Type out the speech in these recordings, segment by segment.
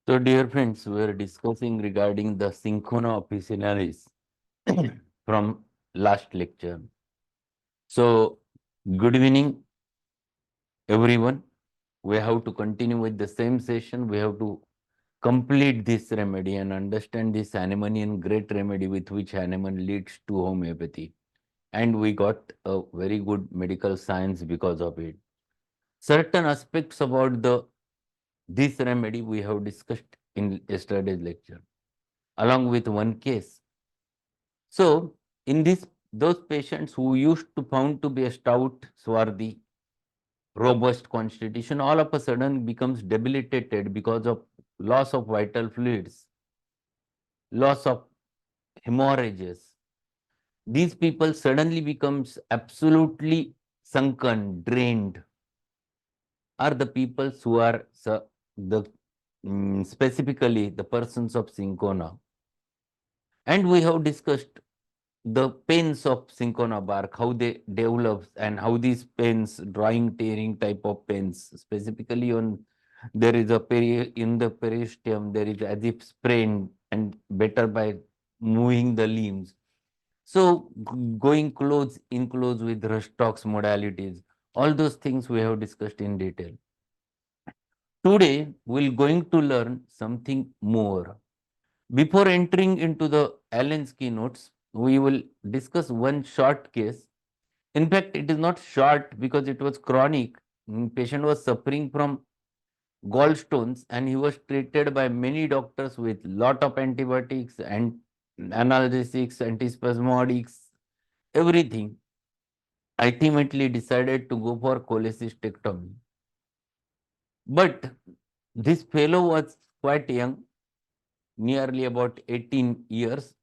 So, dear friends, we are discussing regarding the Cinchona Officinalis from last lecture. So, good evening, everyone. We have to continue with the same session. We have to complete this remedy and understand this Hahnemannian great remedy with which Hahnemann leads to homeopathy. And we got a very good medical science because of it. Certain aspects about the this remedy we have discussed in yesterday's lecture, along with one case. So, in this, those patients who used to found to be a stout, swarthy, robust constitution, all of a sudden becomes debilitated because of loss of vital fluids, loss of hemorrhages. These people suddenly becomes absolutely sunken, drained, are the people who are the specifically the persons of Cinchona. And we have discussed the pains of cinchona bark, how they develop and how these pains, drawing, tearing type of pains, specifically on there is a in the periosteum, there is as if sprain and better by moving the limbs. So going close in close with Rustock's modalities, all those things we have discussed in detail. Today we're going to learn something more. Before entering into the Allen's keynotes, we will discuss one short case. In fact, it is not short because it was chronic. Patient was suffering from gallstones and he was treated by many doctors with lot of antibiotics and analgesics, antispasmodics, everything. Ultimately decided to go for cholecystectomy. But this fellow was quite young, nearly about 18 years,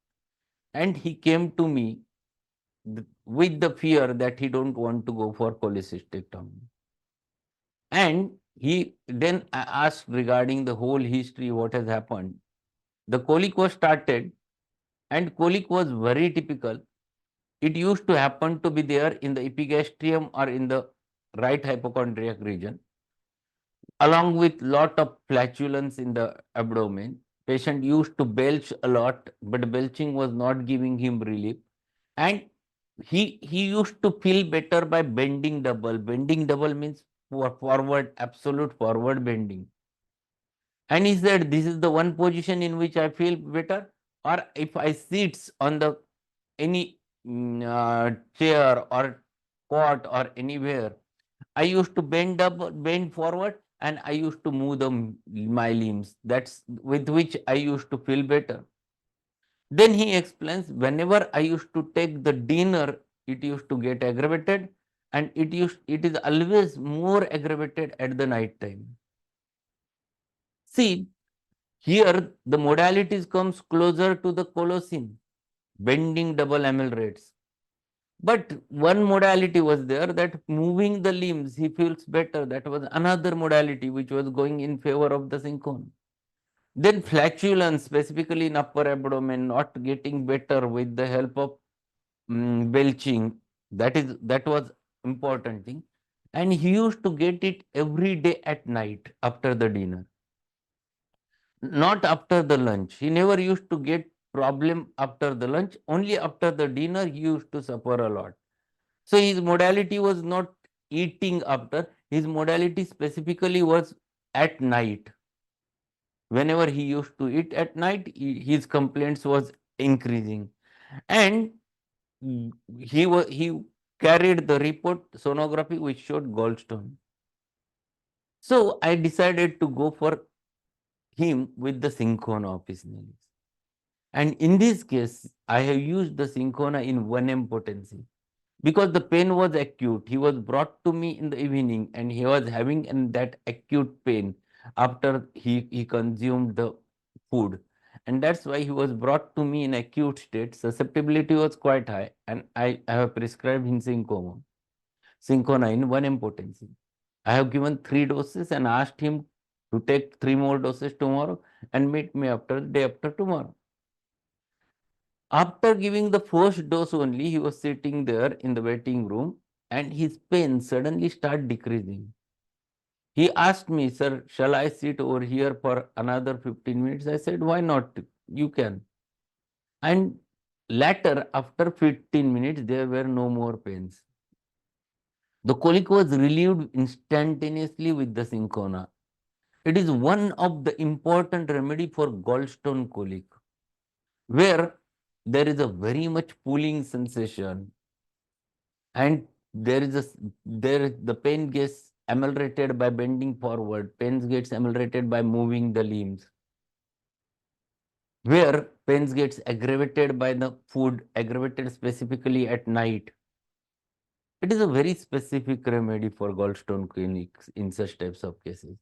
and he came to me with the fear that he don't want to go for cholecystectomy. And he then asked regarding the whole history, what has happened. The colic was started, and colic was very typical. It used to happen to be there in the epigastrium or in the right hypochondriac region, along with lot of flatulence in the abdomen. Patient used to belch a lot, but belching was not giving him relief. And he used to feel better by bending double. Bending double means forward, absolute forward bending. And he said, this is the one position in which I feel better. Or if I sits on the any chair or cot or anywhere, I used to bend up, bend forward, and I used to move my limbs. That's with which I used to feel better. Then he explains, whenever I used to take the dinner, it used to get aggravated, and it is always more aggravated at the night time. See, here the modalities comes closer to the colosine, bending double rates. But one modality was there that moving the limbs, he feels better. That was another modality which was going in favor of the Cinchona. Then flatulence, specifically in upper abdomen, not getting better with the help of belching. That was important thing. And he used to get it every day at night after the dinner, not after the lunch. He never used to get problem after the lunch. Only after the dinner he used to suffer a lot. So his modality was not eating after. His modality specifically was at night. Whenever he used to eat at night, his complaints was increasing, and he carried the report sonography which showed gallstone. So I decided to go for him with the Cinchona officinalis. And in this case, I have used the Cinchona in 1M potency because the pain was acute. He was brought to me in the evening and he was having that acute pain after he consumed the food. And that's why he was brought to me in acute state. Susceptibility was quite high, and I have prescribed him Cinchona in 1M potency. I have given 3 doses and asked him to take 3 more doses tomorrow and meet me after the day after tomorrow. After giving the first dose only, he was sitting there in the waiting room and his pain suddenly started decreasing. He asked me, sir, shall I sit over here for another 15 minutes? I said, why not? You can. And later, after 15 minutes, there were no more pains. The colic was relieved instantaneously with the cinchona. It is one of the important remedy for gallstone colic, where there is a very much pulling sensation, and the pain gets ameliorated by bending forward, pain gets ameliorated by moving the limbs, where pains gets aggravated by the food, aggravated specifically at night. It is a very specific remedy for gallstone clinics in such types of cases.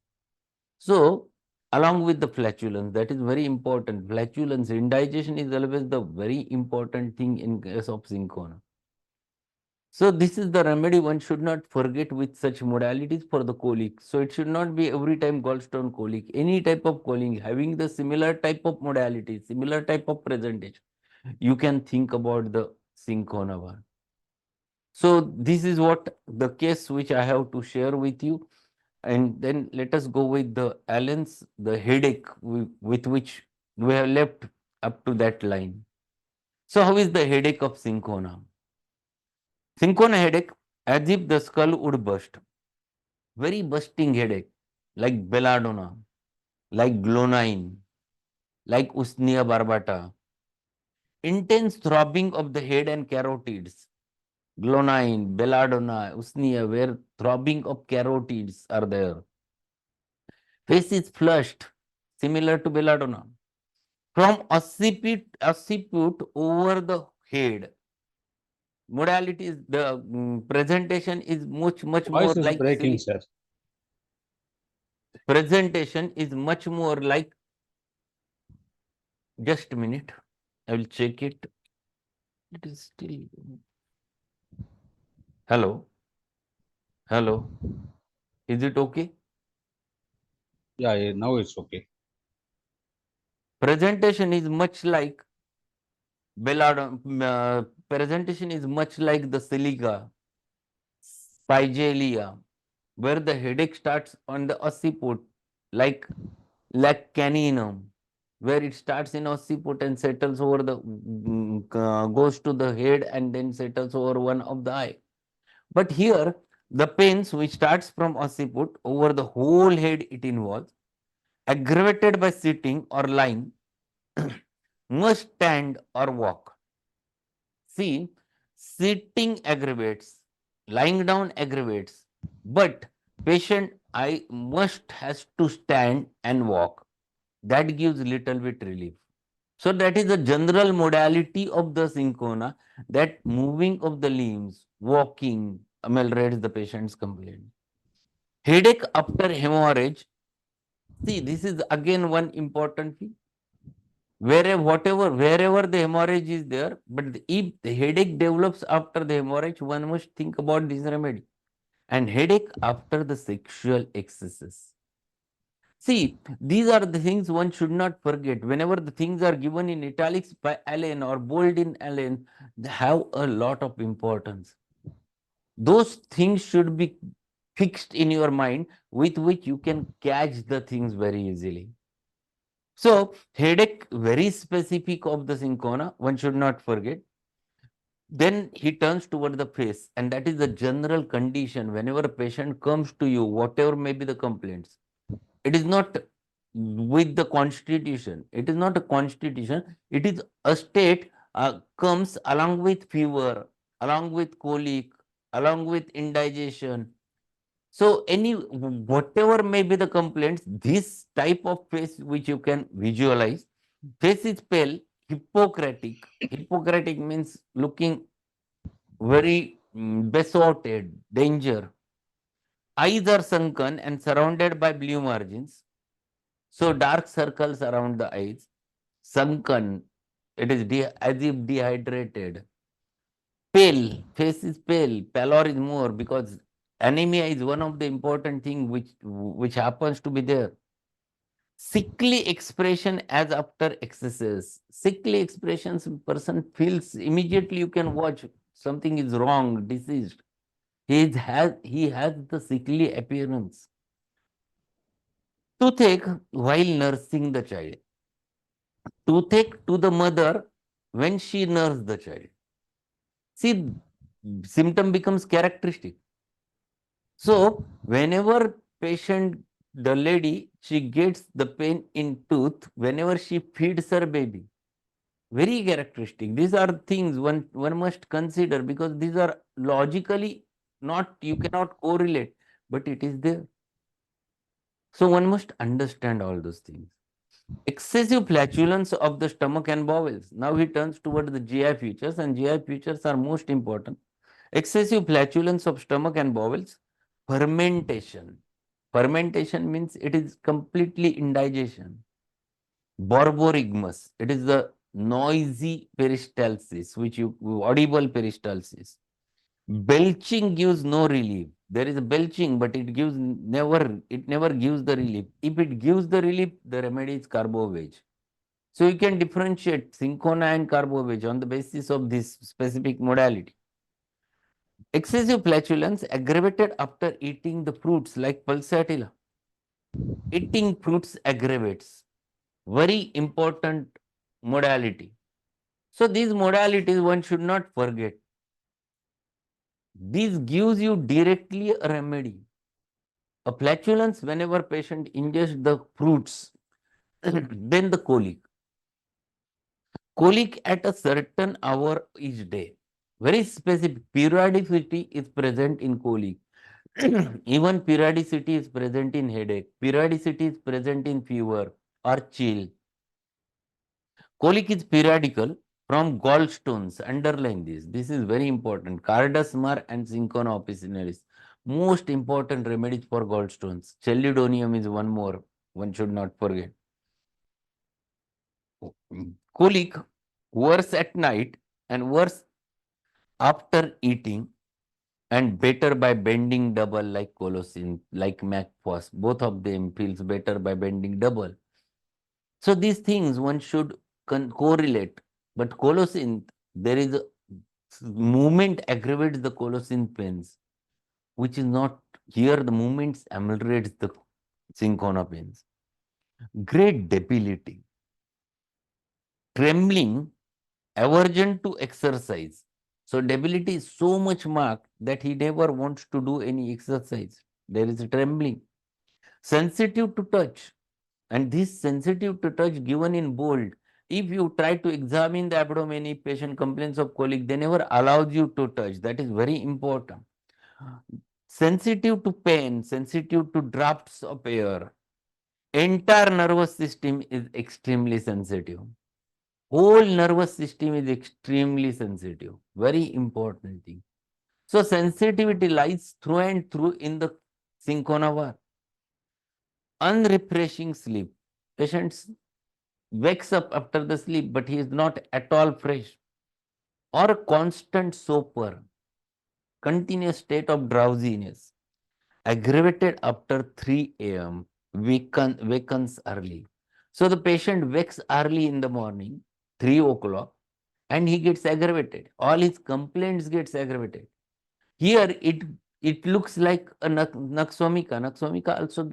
So, along with the flatulence, that is very important. Flatulence, indigestion is always the very important thing in case of cinchona. So, this is the remedy one should not forget with such modalities for the colic. So, it should not be every time gallstone colic. Any type of colic having the similar type of modality, similar type of presentation, you can think about the cinchona one. So, this is what the case which I have to share with you. And then let us go with the Allen's, the headache with which we have left up to that line. So, how is the headache of cinchona? Cinchona headache, as if the skull would burst. Very bursting headache, like belladonna, like glonine, like usnea barbata. Intense throbbing of the head and carotids. Glonine, belladonna, usnea, where throbbing of carotids are there. Face is flushed, similar to belladonna. From occiput over the head. Modality is the presentation is much more Voice is like breaking, silly. sir. Presentation is much more like, just a minute, I will check it. It is still, hello, hello, is it okay? Yeah, yeah, now it's okay. Presentation is much like belladonna, presentation is much like the silica, Pygelia, where the headache starts on the occiput, like caninum, where it starts in occiput and settles over the goes to the head and then settles over one of the eye. But here, the pains which starts from occiput over the whole head it involves, aggravated by sitting or lying, must stand or walk. See, sitting aggravates, lying down aggravates, but patient I must has to stand and walk. That gives little bit relief. So that is the general modality of the cinchona, that moving of the limbs, walking ameliorates the patient's complaint. Headache after hemorrhage. See, this is again one important thing. Wherever the hemorrhage is there, but if the headache develops after the hemorrhage, one must think about this remedy. And headache after the sexual excesses. See, these are the things one should not forget. Whenever the things are given in italics by Allen or bold in Allen, they have a lot of importance. Those things should be fixed in your mind, with which you can catch the things very easily. So, headache, very specific of the cinchona, one should not forget. Then he turns toward the face, and that is the general condition. Whenever a patient comes to you, whatever may be the complaints, it is not with the constitution. It is not a constitution. It is a state comes along with fever, along with colic, along with indigestion. So any whatever may be the complaints, this type of face which you can visualize, face is pale, Hippocratic. Hippocratic means looking very besotted, danger. Eyes are sunken and surrounded by blue margins. So dark circles around the eyes, sunken, it is as if dehydrated. Pale, face is pale, pallor is more, because anemia is one of the important thing which happens to be there. Sickly expression as after excesses. Sickly expressions, person feels immediately, you can watch something is wrong, diseased. He has the sickly appearance. Toothache while nursing the child. Toothache to the mother when she nurses the child. See, symptom becomes characteristic. So, whenever patient, the lady, she gets the pain in tooth whenever she feeds her baby. Very characteristic. These are things one must consider because these are logically not, you cannot correlate, but it is there. So one must understand all those things. Excessive flatulence of the stomach and bowels. Now he turns toward the GI features, and GI features are most important. Excessive flatulence of stomach and bowels. Fermentation. Fermentation means it is completely indigestion. Borborygmus. It is the noisy peristalsis, which you audible peristalsis. Belching gives no relief. There is a belching, but it never gives the relief. If it gives the relief, the remedy is carbovage. So you can differentiate cinchona and carbovage on the basis of this specific modality. Excessive flatulence aggravated after eating the fruits like pulsatilla. Eating fruits aggravates. Very important modality. So these modalities one should not forget. This gives you directly a remedy. A flatulence whenever patient ingests the fruits, then the colic. Colic at a certain hour each day. Very specific periodicity is present in colic. Even periodicity is present in headache. Periodicity is present in fever or chill. Colic is periodical from gallstones. Underline this. This is very important. Cardus mar and Cinchona officinalis. Most important remedies for gallstones. Chelidonium is one more. One should not forget. Colic worse at night and worse after eating and better by bending double like colocin, like MacPhos. Both of them feels better by bending double. So these things one should correlate. But colocin, there is a movement aggravates the colocin pains, which is not here. The movements ameliorates the cinchona pains. Great debility, trembling, aversion to exercise. So debility is so much marked that he never wants to do any exercise. There is trembling. Sensitive to touch. And this sensitive to touch given in bold. If you try to examine the abdomen, if patient complains of colic, they never allows you to touch. That is very important. Sensitive to pain, sensitive to drafts of air. Entire nervous system is extremely sensitive. Whole nervous system is extremely sensitive. Very important thing. So sensitivity lies through and through in the cinchona var. Unrefreshing sleep. Patients wakes up after the sleep, but he is not at all fresh. Or a constant sopor, continuous state of drowsiness, aggravated after 3 a.m., wakens early. So the patient wakes early in the morning, 3 o'clock, and he gets aggravated. All his complaints gets aggravated. Here it looks like a naxomika. Naxomika also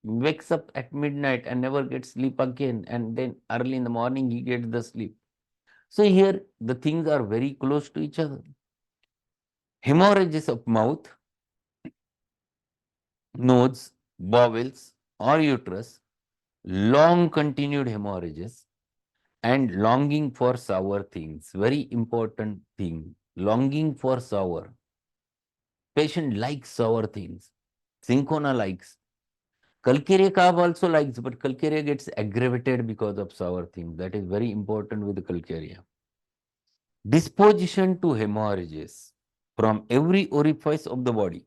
wakes up at midnight and never gets sleep again, and then early in the morning he gets the sleep. So here the things are very close to each other. Hemorrhages of mouth, nose, bowels, or uterus, long continued hemorrhages, and longing for sour things. Very important thing. Longing for sour. Patient likes sour things. Cinchona likes. Calcarea carb also likes, but calcarea gets aggravated because of sour things. That is very important with the calcarea. Disposition to hemorrhages from every orifice of the body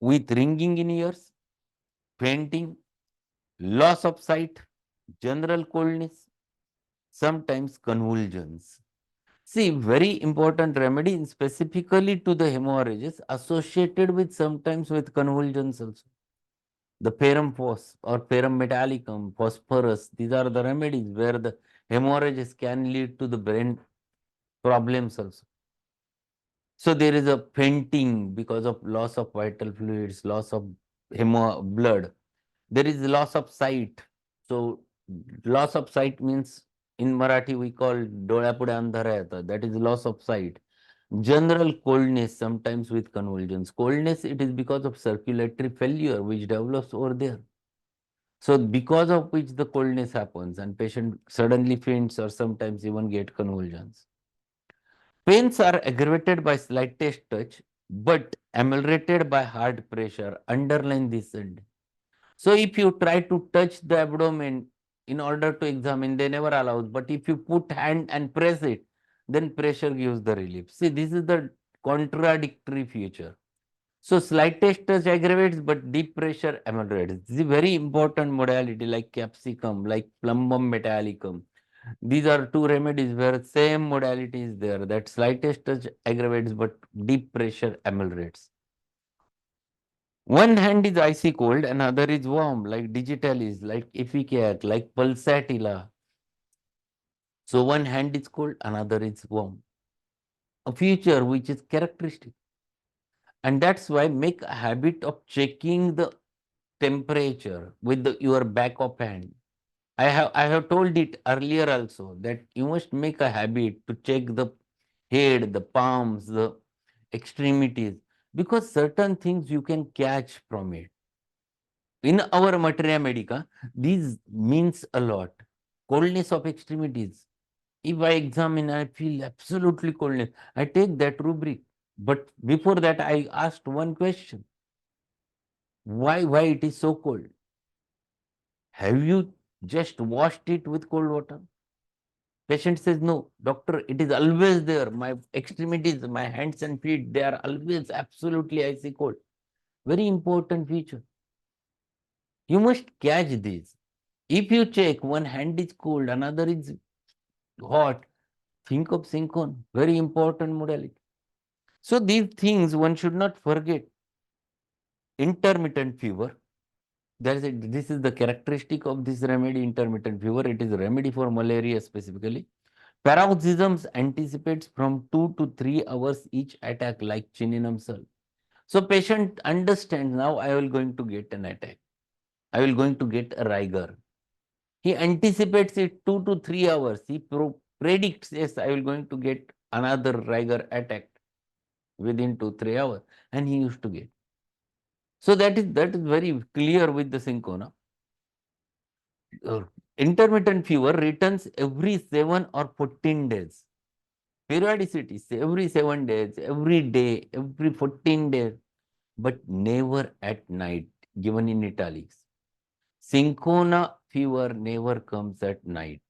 with ringing in ears, fainting, loss of sight, general coldness, sometimes convulsions. See, very important remedy specifically to the hemorrhages associated with sometimes with convulsions also. The ferrum phos or ferrum metallicum, phosphorus, these are the remedies where the hemorrhages can lead to the brain problems also. So there is a fainting because of loss of vital fluids, loss of blood. There is loss of sight. So loss of sight means in Marathi we call डोळ्यापुढे अंधारा येतं. That is loss of sight. General coldness, sometimes with convulsions. Coldness, it is because of circulatory failure which develops over there. So because of which the coldness happens and patient suddenly faints or sometimes even get convulsions. Pains are aggravated by slightest touch but ameliorated by hard pressure. Underline this. So if you try to touch the abdomen in order to examine, they never allow. But if you put hand and press it, then pressure gives the relief. See, this is the contradictory feature. So slightest touch aggravates, but deep pressure ameliorates. This is a very important modality like capsicum, like plumbum metallicum. These are two remedies where same modality is there, that slightest touch aggravates, but deep pressure ameliorates. One hand is icy cold, another is warm, like digitalis, like efficac, like pulsatilla. So one hand is cold, another is warm. A feature which is characteristic. And that's why make a habit of checking the temperature with your back of hand. I have told it earlier also that you must make a habit to check the head, the palms, the extremities, because certain things you can catch from it. In our materia medica, these means a lot. Coldness of extremities. If I examine, I feel absolutely coldness. I take that rubric. But before that, I asked one question. Why it is so cold? Have you just washed it with cold water? Patient says, no, doctor, it is always there. My extremities, my hands and feet, they are always absolutely icy cold. Very important feature. You must catch this. If you check one hand is cold, another is hot, think of Syncon, very important modality. So these things one should not forget. Intermittent fever. This is the characteristic of this remedy, intermittent fever. It is a remedy for malaria specifically. Paroxysms anticipates from 2 to 3 hours each attack like chininum cell. So patient understands now I will going to get an attack. I will going to get a rigor. He anticipates it 2 to 3 hours. He predicts, yes, I will going to get another rigor attack within 2 3 hours, and he used to get. So that is very clear with the Syncona. Intermittent fever returns every 7 or 14 days. Periodicity, every 7 days, every day, every 14 days, but never at night, given in italics. Syncona fever never comes at night.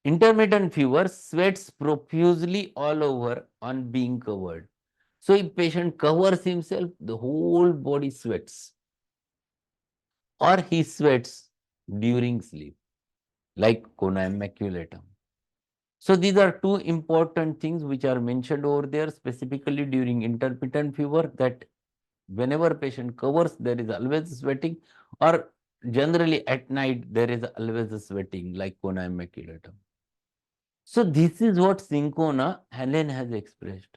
Intermittent fever sweats profusely all over on being covered. So if patient covers himself, the whole body sweats. Or he sweats during sleep, like cona immaculatum. So these are two important things which are mentioned over there, specifically during intermittent fever, that whenever patient covers, there is always sweating, or generally at night, there is always a sweating, like cona immaculatum. So this is what Syncona Helen has expressed.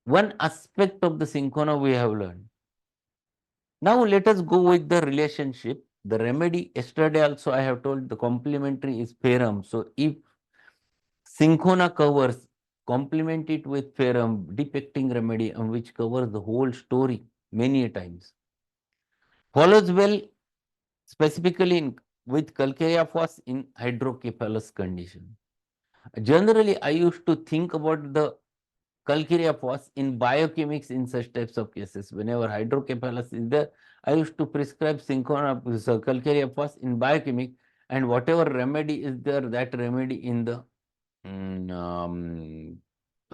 One aspect of the Syncona we have learned. Now let us go with the relationship. The remedy, yesterday also I have told the complementary is ferrum. So if Syncona covers, complement it with ferrum, depicting remedy on which covers the whole story many a times. Follows well specifically with calcarea phos in hydrocephalus condition. Generally, I used to think about the calcarea phos in biochemics in such types of cases. Whenever hydrocephalus is there, I used to prescribe Syncona calcarea phos in biochemic, and whatever remedy is there, that remedy in the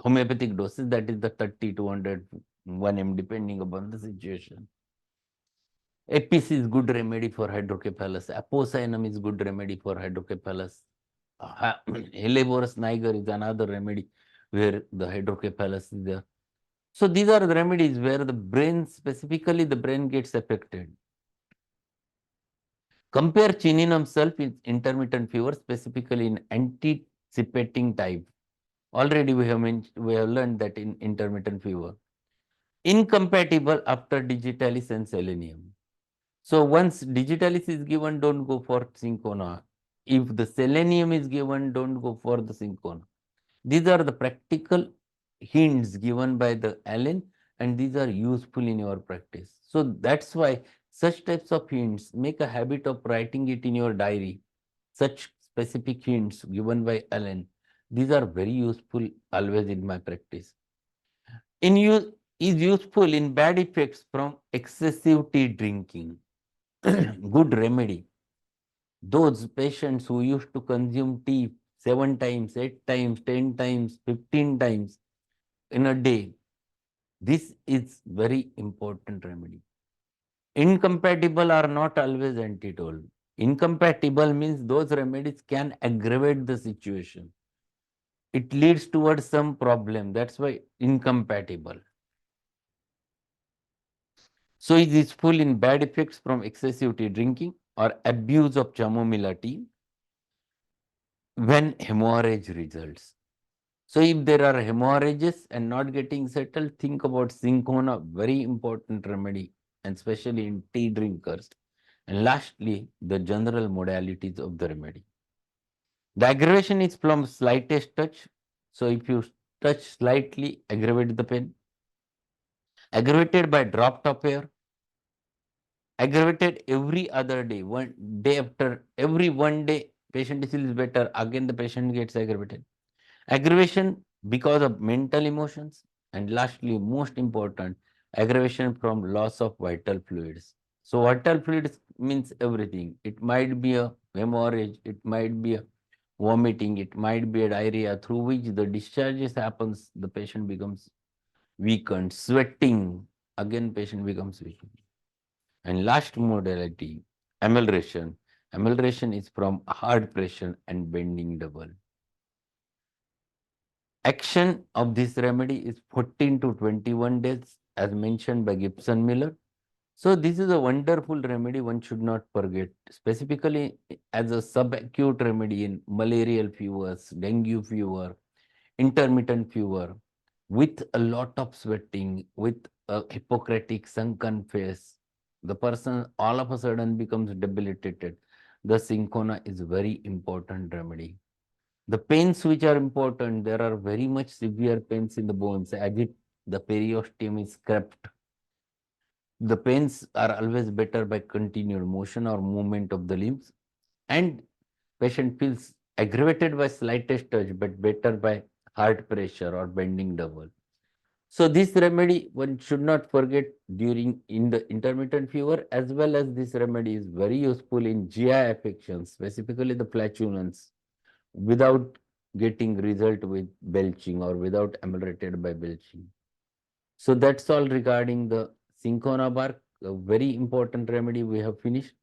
homeopathic doses, that is the 30 to 100 1 m depending upon the situation. Apis is good remedy for hydrocephalus. Apocyinum is good remedy for hydrocephalus. Helleborus niger is another remedy where the hydrocephalus is there. So these are the remedies where the brain, specifically the brain, gets affected. Compare chininum self with intermittent fever, specifically in anticipating type. Already we have learned that in intermittent fever. Incompatible after digitalis and selenium. So once digitalis is given, don't go for Cinchona. If the selenium is given, don't go for the Cinchona. These are the practical hints given by the Allen, and these are useful in your practice. So that's why such types of hints, make a habit of writing it in your diary. Such specific hints given by Allen, these are very useful always in my practice. In use is useful in bad effects from excessive tea drinking. Good remedy. Those patients who used to consume tea 7 times, 8 times, 10 times, 15 times in a day, this is very important remedy. Incompatible are not always antitold. Incompatible means those remedies can aggravate the situation. It leads towards some problem. That's why incompatible. So it is full in bad effects from excessive tea drinking or abuse of chamomilla tea when hemorrhage results. So if there are hemorrhages and not getting settled, think about Cinchona, very important remedy, and especially in tea drinkers. And lastly, the general modalities of the remedy. The aggravation is from slightest touch. So if you touch slightly, aggravate the pain. Aggravated by dropped of hair. Aggravated every other day, one day after every 1 day, patient feels better. Again, the patient gets aggravated. Aggravation because of mental emotions. And lastly, most important, aggravation from loss of vital fluids. So vital fluids means everything. It might be a hemorrhage, it might be a vomiting, it might be a diarrhea through which the discharges happens, the patient becomes weakened, sweating, again patient becomes weakened. And last modality, amelioration. Amelioration is from hard pressure and bending double. Action of this remedy is 14 to 21 days as mentioned by Gibson Miller. So this is a wonderful remedy one should not forget, specifically as a subacute remedy in malarial fevers, dengue fever, intermittent fever, with a lot of sweating, with a Hippocratic sunken face. The person all of a sudden becomes debilitated. The Cinchona is very important remedy. The pains which are important, there are very much severe pains in the bones as if the periosteum is crept. The pains are always better by continued motion or movement of the limbs, and patient feels aggravated by slightest touch but better by heart pressure or bending double. So this remedy one should not forget during in the intermittent fever, as well as this remedy is very useful in GI affections, specifically the flatulence, without getting result with belching or without ameliorated by belching. So that's all regarding the Cinchona bark, a very important remedy we have finished.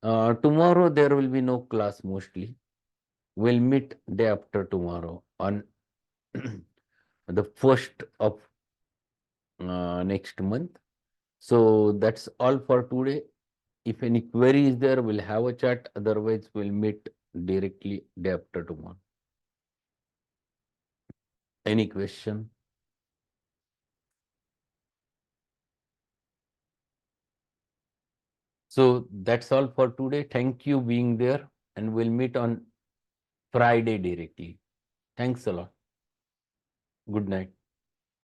Tomorrow there will be no class mostly. We'll meet day after tomorrow on the 1st of next month. So that's all for today. If any query is there, we'll have a chat. Otherwise, we'll meet directly day after tomorrow. Any question? So that's all for today. Thank you being there, and we'll meet on Friday directly. Thanks a lot. Good night.